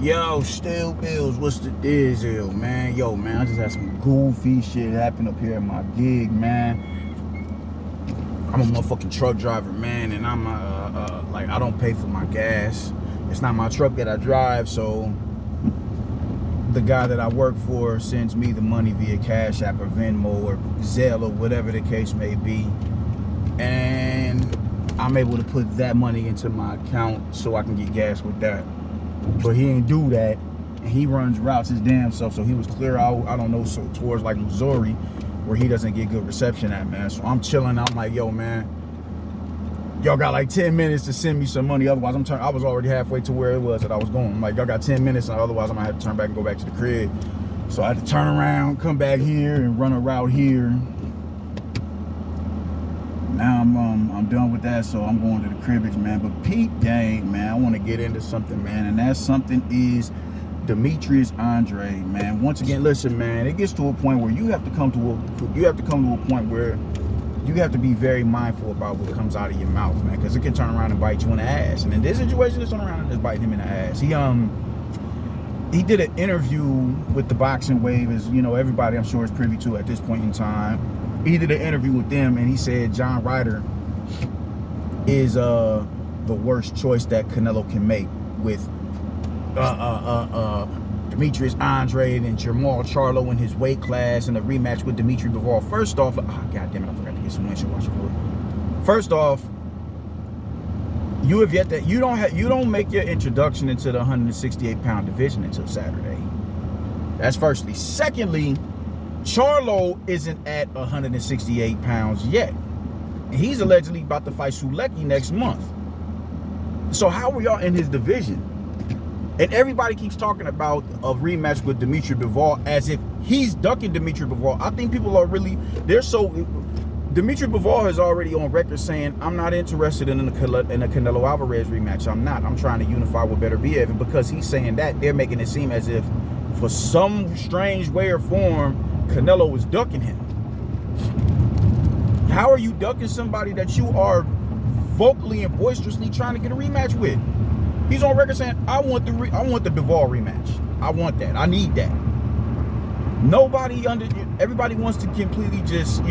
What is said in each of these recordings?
Yo, Still Bills, what's the deal, man? Yo, man, I just had some goofy shit happen up here at my gig, man. I'm a motherfucking truck driver, man, and I'm like, I don't pay for my gas. It's not my truck that I drive, so the guy that I work for sends me the money via Cash App or Venmo or Zelle or whatever the case may be, and I'm able to put that money into my account so I can get gas with that. But he ain't do that, and he runs routes his damn self, so he was clear out, I don't know, so towards like Missouri, where he doesn't get good reception at, man. So I'm chilling, I'm like, yo, man, y'all got like 10 minutes to send me some money, otherwise I was already halfway to where it was that I was going. I'm like, y'all got 10 minutes, and otherwise I'm gonna have to turn back and go back to the crib. So I had to turn around, come back here, and run a route here. Now I'm done with that, so I'm going to the cribbage, man. But peep gang, man, I want to get into something, man, and that something is Demetrius Andrade, man. Once again, listen, man, it gets to a point where you have to come to a point where you have to be very mindful about what comes out of your mouth, man, because it can turn around and bite you in the ass. And in this situation, it's turning around and just biting him in the ass. He did an interview with the Boxing Wave, as you know, everybody I'm sure is privy to at this point in time. He did an interview with them, and he said John Ryder is the worst choice that Canelo can make with Demetrius Andrade and Jermall Charlo in his weight class and a rematch with Dimitri Bivol. First off, god damn it, I forgot to get some windshield washer fluid. First off, you don't make your introduction into the 168-pound division until Saturday. That's firstly. Secondly, Charlo isn't at 168 pounds yet. He's allegedly about to fight Sulecki next month. So how are y'all in his division? And everybody keeps talking about a rematch with Dimitri Bivol as if he's ducking Dimitri Bivol. I think people are Dimitri Bivol is already on record saying, I'm not interested in a Canelo Alvarez rematch. I'm not. I'm trying to unify with Beterbiev. And because he's saying that, they're making it seem as if, for some strange way or form, Canelo was ducking him. How are you ducking somebody that you are vocally and boisterously trying to get a rematch with? He's on record saying, I want the Bivol rematch. I want that. I need that. Everybody wants to completely just,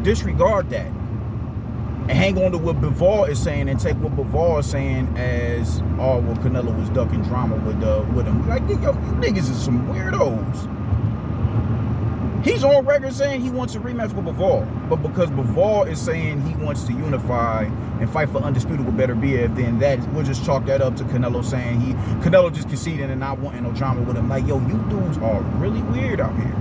disregard that and hang on to what Bivol is saying and take what Bivol is saying as, oh, well, Canelo was ducking drama with him. Like, yo, you niggas are some weirdos. He's on record saying he wants a rematch with Bivol, but because Bivol is saying he wants to unify and fight for undisputed with Beterbiev, then we'll just chalk that up to Canelo saying Canelo just conceding and not wanting no drama with him. Like, yo, you dudes are really weird out here.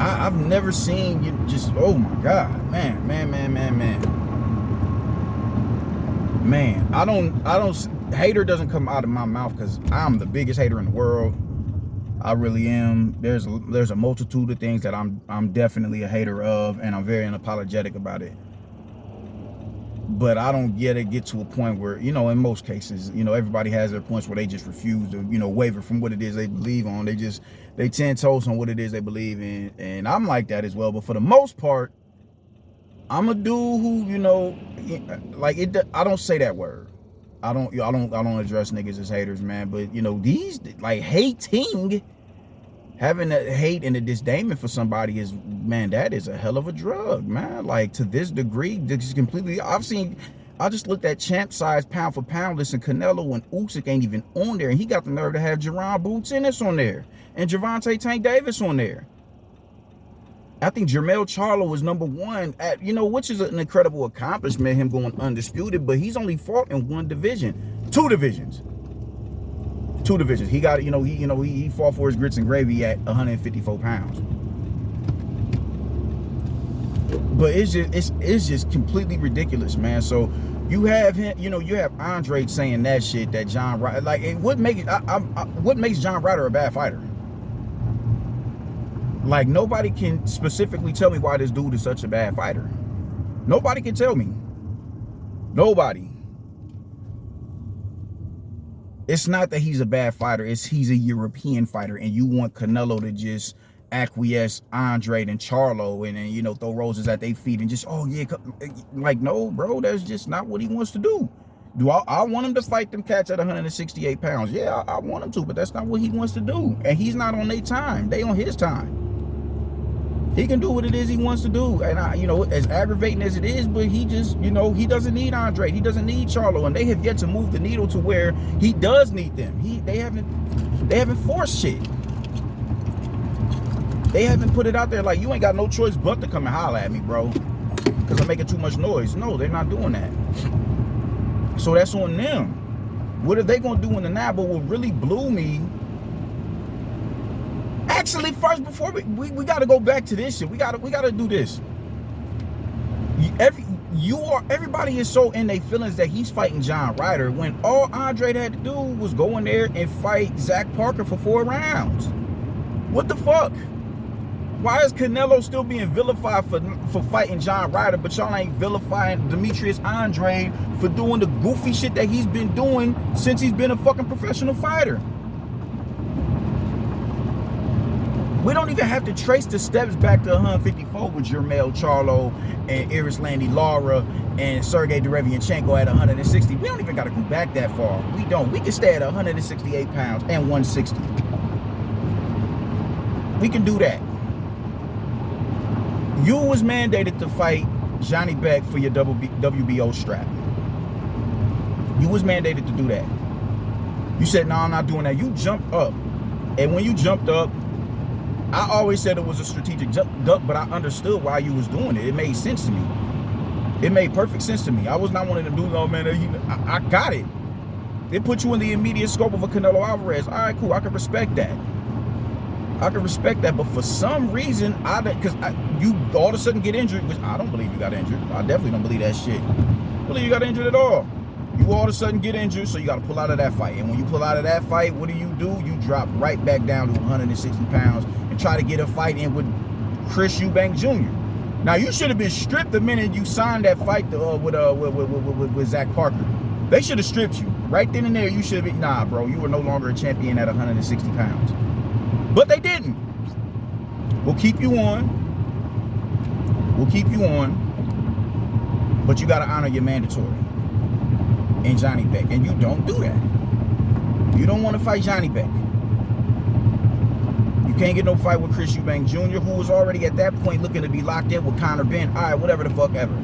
I've never seen you just, oh my God, man. Hater doesn't come out of my mouth because I'm the biggest hater in the world. I really am. There's a multitude of things that I'm definitely a hater of, and I'm very unapologetic about it. But I don't get to a point where, in most cases, everybody has their points where they just refuse to, waver from what it is they believe on. They 10 toes on what it is they believe in, and I'm like that as well. But for the most part, I'm a dude who, I don't say that word. I don't address niggas as haters, man. But these having a hate and a disdain for somebody is, man, that is a hell of a drug, man. Like, to this degree, this is completely. I just looked at champ size pound for pound list, and Canelo and Usyk ain't even on there, and he got the nerve to have Jerron Boots Ennis on there and Gervonta Tank Davis on there. I think Jermell Charlo was number one at, which is an incredible accomplishment, him going undisputed, but he's only fought in two divisions. He got, he fought for his grits and gravy at 154 pounds. But it's just completely ridiculous, man. So you have him, you have Andrade saying that shit, that John Ryder, like, what makes John Ryder a bad fighter? Like, nobody can specifically tell me why this dude is such a bad fighter. Nobody can tell me. Nobody. It's not that he's a bad fighter. He's a European fighter, and you want Canelo to just acquiesce Andrade and Charlo and then, throw roses at their feet and just, oh, yeah. Like, no, bro, that's just not what he wants to do. Do I want him to fight them cats at 168 pounds? Yeah, I want him to, but that's not what he wants to do. And he's not on their time. They on his time. He can do what it is he wants to do. And, you know, as aggravating as it is, but he just, you know, he doesn't need Andrade. He doesn't need Charlo. And they have yet to move the needle to where he does need them. They haven't forced shit. They haven't put it out there like, you ain't got no choice but to come and holler at me, bro, because I'm making too much noise. No, they're not doing that. So that's on them. What are they going to do in the now? But what really blew me, actually, first, before we got to go back to this shit. We got to do this. Everybody is so in their feelings that he's fighting John Ryder when all Andrade had to do was go in there and fight Zach Parker for 4 rounds. What the fuck? Why is Canelo still being vilified for fighting John Ryder, but y'all ain't vilifying Demetrius Andrade for doing the goofy shit that he's been doing since he's been a fucking professional fighter? We don't even have to trace the steps back to 154 with Jermell Charlo and Landy Lara and Sergey Derevianchenko at 160. We don't even got to go back that far. We don't. We can stay at 168 pounds and 160. We can do that. You was mandated to fight Johnny Beck for your WBO strap. You was mandated to do that. You said, no, I'm not doing that. You jumped up. And when you jumped up, I always said it was a strategic duck, but I understood why you was doing it. It made sense to me. It made perfect sense to me. I was not wanting to do, no, man, I got it. It put you in the immediate scope of a Canelo Alvarez. All right, cool. I can respect that. I can respect that, but for some reason, because you all of a sudden get injured, which I don't believe you got injured. I definitely don't believe that shit. I don't believe you got injured at all. You all of a sudden get injured, so you got to pull out of that fight. And when you pull out of that fight, what do? You drop right back down to 160 pounds and try to get a fight in with Chris Eubank Jr. Now, you should have been stripped the minute you signed that fight with Zach Parker. They should have stripped you. Right then and there, you should have been, nah, bro, you were no longer a champion at 160 pounds. But they didn't. We'll keep you on. We'll keep you on. But you got to honor your mandatory and Johnny Beck. And you don't do that. You don't want to fight Johnny Beck. You can't get no fight with Chris Eubank Jr., who was already at that point looking to be locked in with Conor Benn. All right, whatever the fuck ever.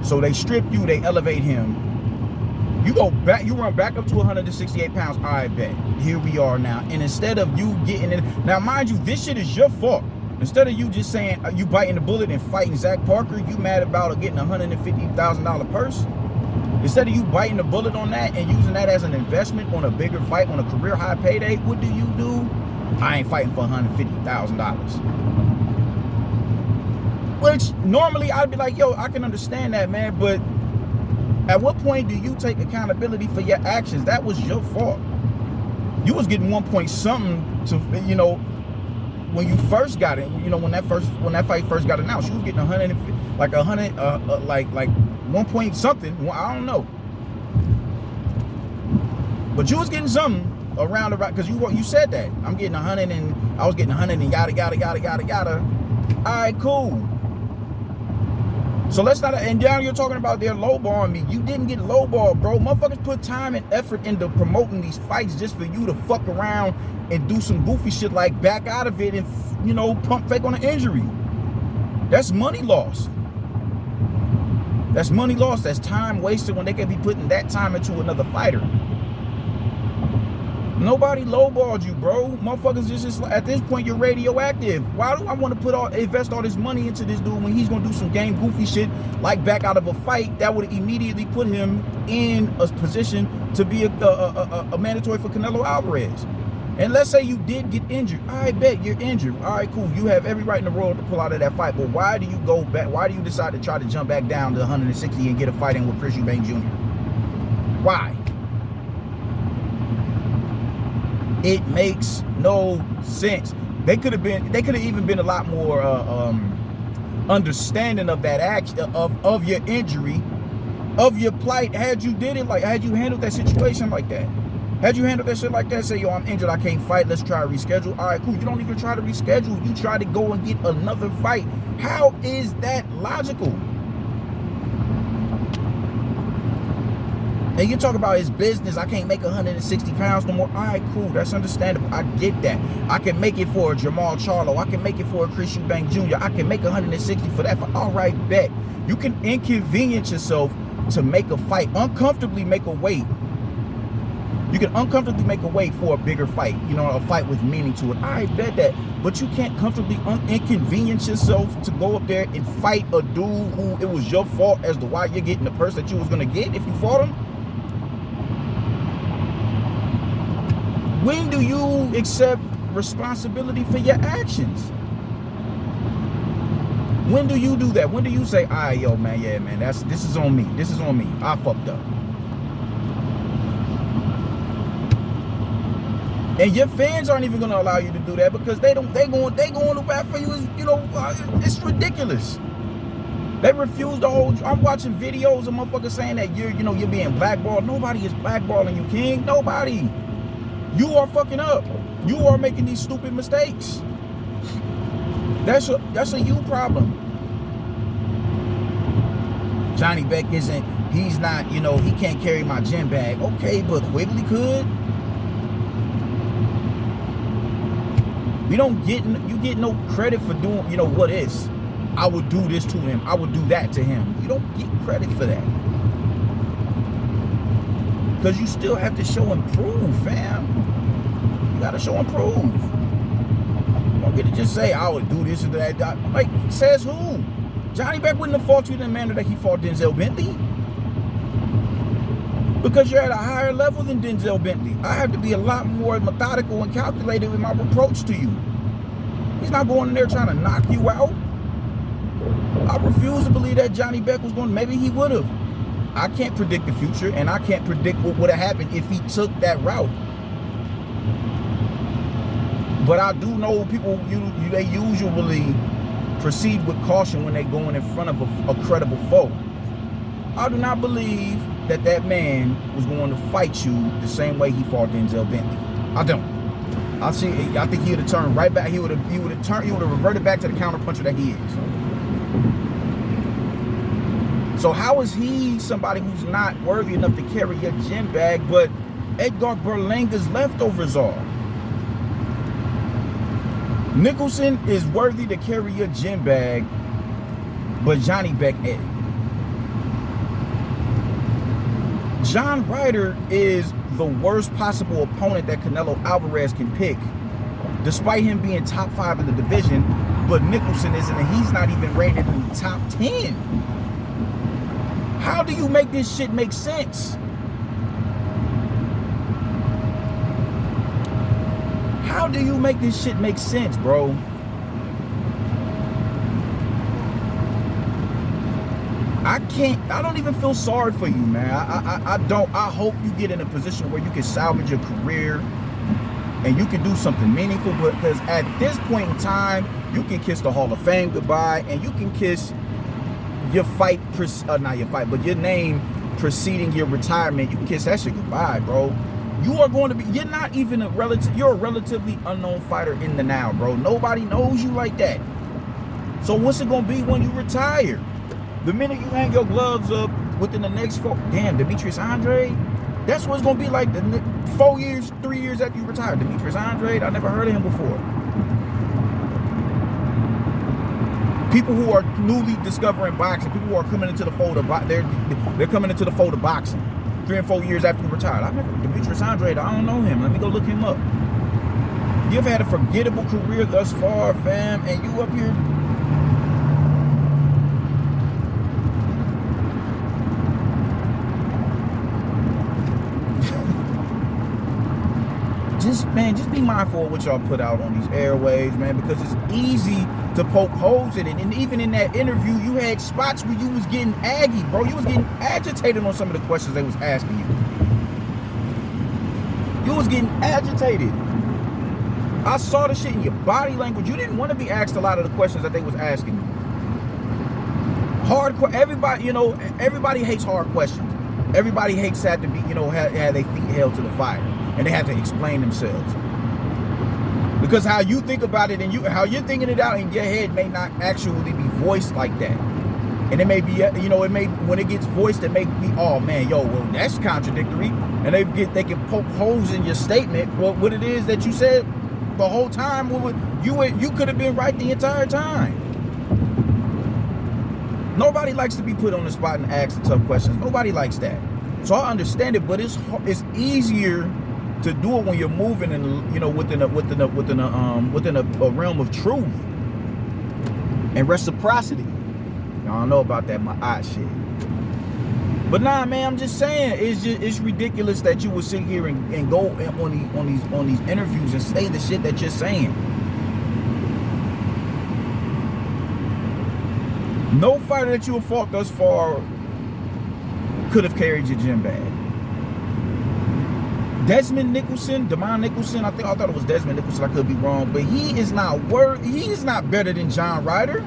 So they strip you. They elevate him. You go back, you run back up to 168 pounds. All right, bet. Here we are now. And instead of you getting in, now mind you, this shit is your fault. Instead of you just saying you biting the bullet and fighting Zach Parker, you mad about getting a $150,000 purse. Instead of you biting the bullet on that and using that as an investment on a bigger fight, on a career high payday, what do? I ain't fighting for $150,000. Which normally I'd be like, yo, I can understand that, man, but at what point do you take accountability for your actions? That was your fault. You was getting 1 point something to, you know, when you first got it, you know, when that fight first got announced, you was getting 1 point something. I don't know, but you was getting something around about, because you said that I'm getting 100 and I was getting 100 and yada yada yada yada yada. All right, cool. So let's not, and down you're talking about they're lowballing me. You didn't get lowballed, bro. Motherfuckers put time and effort into promoting these fights just for you to fuck around and do some goofy shit like back out of it and, you know, pump fake on an injury. That's money lost. That's money lost. That's time wasted when they can be putting that time into another fighter. Nobody lowballed you, bro. Motherfuckers just at this point you're radioactive. Why do I want to invest all this money into this dude when he's gonna do some game goofy shit like back out of a fight that would immediately put him in a position to be a mandatory for Canelo Alvarez? And let's say you did get injured. I bet you're injured. All right, cool. You have every right in the world to pull out of that fight. But why do you go back? Why do you decide to try to jump back down to 160 and get a fight in with Chris Eubank Jr.? Why? It makes no sense. They could have even been a lot more understanding of that action, of your injury, of your plight, had you handled that situation like that. Had you handled that shit like that, say, yo, I'm injured, I can't fight, let's try to reschedule. All right, cool. You don't even try to reschedule. You try to go and get another fight. How is that logical? And you talk about his business, I can't make 160 pounds no more. All right, cool, that's understandable. I get that. I can make it for a Jamal Charlo. I can make it for a Chris Eubank Jr. I can make 160 for that. All right, bet. You can inconvenience yourself to make a fight, uncomfortably make a weight. You can uncomfortably make a weight for a bigger fight, you know, a fight with meaning to it. I bet that. But you can't comfortably inconvenience yourself to go up there and fight a dude who it was your fault as to why you're getting the purse that you was going to get if you fought him. When do you accept responsibility for your actions? When do you do that? When do you say, all right, yo, man, yeah, man, this is on me. This is on me. I fucked up. And your fans aren't even gonna allow you to do that because they going to bat for you. Is, you know, it's ridiculous. They refuse to hold you. I'm watching videos of motherfuckers saying that you're being blackballed. Nobody is blackballing you, King. Nobody. You are fucking up. You are making these stupid mistakes. That's a you problem. Johnny Beck he's not, he can't carry my gym bag. Okay, but Quigley could. You get no credit for doing, what is. I would do this to him. I would do that to him. You don't get credit for that. Because you still have to show and prove, fam. You got to show and prove. You don't get to just say, I would do this or that. Like, says who? Johnny Beck wouldn't have fought you in the manner that he fought Denzel Bentley. Because you're at a higher level than Denzel Bentley. I have to be a lot more methodical and calculated with my approach to you. He's not going in there trying to knock you out. I refuse to believe that Johnny Beck was going to, maybe he would have. I can't predict the future, and I can't predict what would have happened if he took that route. But I do know people, they usually proceed with caution when they're going in front of a credible foe. I do not believe that man was going to fight you the same way he fought Denzel Bentley. I don't. I think he would have turned right back. He would have reverted back to the counterpuncher that he is. So how is he somebody who's not worthy enough to carry your gym bag, but Edgar Berlanga's leftovers are? Nicholson is worthy to carry your gym bag, but Johnny Beck ain't. John Ryder is the worst possible opponent that Canelo Alvarez can pick, despite him being top 5 in the division, but Nicholson isn't, and he's not even rated in the top 10. How do you make this shit make sense? How do you make this shit make sense, bro? I don't even feel sorry for you, man. I don't. I hope you get in a position where you can salvage your career and you can do something meaningful, because at this point in time, you can kiss the Hall of Fame goodbye, and you can kiss your fight, not your fight, but your name preceding your retirement. You can kiss that shit goodbye, bro. You are going to be, you're not even you're a relatively unknown fighter in the now, bro. Nobody knows you like that. So what's it going to be when you retire? The minute you hang your gloves up within the next Demetrius Andrade, that's what it's going to be like the 3 years after you retire. Demetrius Andrade, I never heard of him before. People who are newly discovering boxing, people who are coming into the fold of they're coming into the fold of boxing 3 and 4 years after you retired. Demetrius Andrade, I don't know him. Let me go look him up. You've had a forgettable career thus far, fam, and you up here. Just be mindful of what y'all put out on these airwaves, man, because it's easy to poke holes in it. And even in that interview, you had spots where you was getting aggy, bro. You was getting agitated on some of the questions they was asking you. You was getting agitated. I saw the shit in your body language. You didn't want to be asked a lot of the questions that they was asking you. Everybody hates hard questions. Everybody hates that to be, have their feet held to the fire and they have to explain themselves. Because how you think about it and how you're thinking it out in your head may not actually be voiced like that. And it may be, you know, it may, when it gets voiced, it may be, oh man, yo, well, that's contradictory. And they can poke holes in your statement, but what it is that you said the whole time, you could have been right the entire time. Nobody likes to be put on the spot and asked tough questions. Nobody likes that. So I understand it, but it's easier to do it when you're moving and, you know, within a realm of truth and reciprocity. I don't know about that my eye shit. But nah, man, I'm just saying, it's ridiculous that you would sit here and go on these interviews and say the shit that you're saying. No fighter that you have fought thus far could have carried your gym bag. Demond Nicholson, I thought it was Desmond Nicholson, I could be wrong, but he is not better than John Ryder.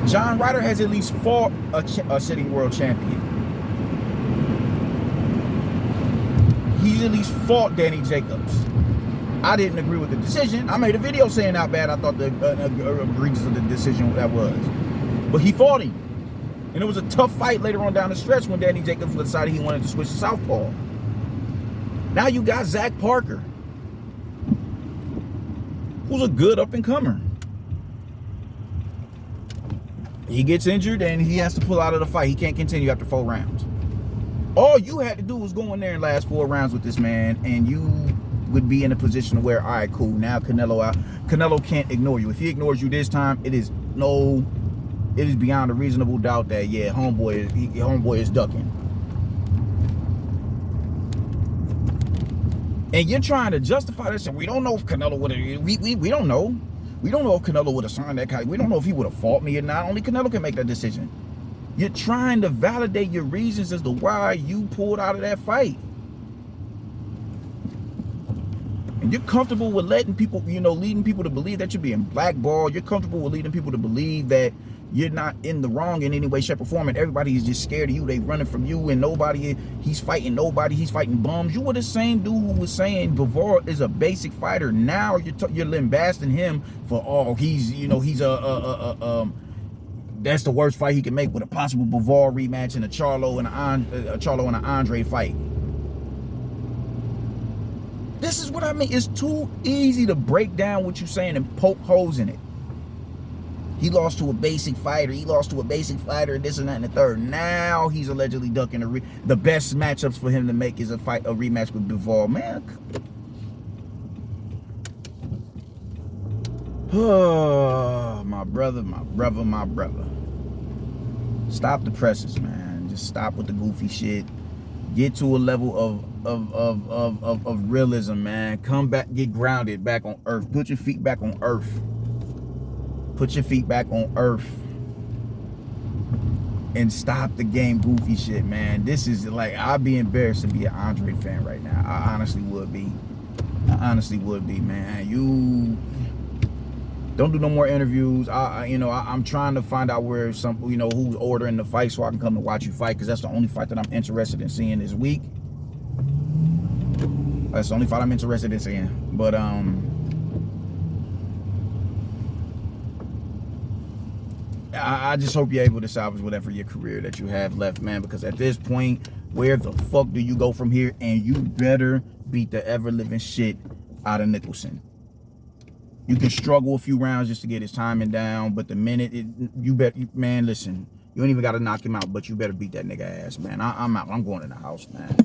John Ryder has at least fought a sitting world champion. He's at least fought Danny Jacobs. I didn't agree with the decision. I made a video saying how bad I thought the egregious of the decision that was. But he fought him. And it was a tough fight later on down the stretch when Danny Jacobs decided he wanted to switch to southpaw. Now you got Zach Parker, who's a good up-and-comer. He gets injured and he has to pull out of the fight. He can't continue after 4 rounds. All you had to do was go in there and last 4 rounds with this man, and you would be in a position where, all right, cool, now Canelo out. Canelo can't ignore you. If he ignores you this time, it is beyond a reasonable doubt that, yeah, homeboy is ducking. And you're trying to justify this, and we don't know if Canelo would have, we don't know. We don't know if Canelo would have signed that guy. We don't know if he would have fought me or not. Only Canelo can make that decision. You're trying to validate your reasons as to why you pulled out of that fight. And you're comfortable with letting people, you know, leading people to believe that you're being blackballed. You're comfortable with leading people to believe that you're not in the wrong in any way, shape, or form, and everybody is just scared of you. They running from you, and he's fighting nobody. He's fighting bums. You were the same dude who was saying Bivol is a basic fighter. Now you're lambasting him for, oh, he's that's the worst fight he can make, with a possible Bivol rematch and a Charlo and an Andre fight. This is what I mean. It's too easy to break down what you're saying and poke holes in it. He lost to a basic fighter. He lost to a basic fighter, this and that and the third. Now he's allegedly ducking the best matchups for him to make is a rematch with Bivol. Man, oh, my brother. Stop the presses, man. Just stop with the goofy shit. Get to a level of realism, man. Come back, get grounded back on earth. Put your feet back on earth. Put your feet back on earth. And stop the game goofy shit, man. This is like, I'd be embarrassed to be an Andrade fan right now. I honestly would be. Man. You don't do no more interviews. I'm trying to find out where who's ordering the fight so I can come and watch you fight, because that's the only fight that I'm interested in seeing this week. That's the only fight I'm interested in seeing. But I just hope you're able to salvage whatever your career that you have left, man, because at this point, where the fuck do you go from here? And you better beat the ever-living shit out of Nicholson. You can struggle a few rounds just to get his timing down, but the minute man, listen, you ain't even got to knock him out, but you better beat that nigga ass, man. I'm out. I'm going in the house, man.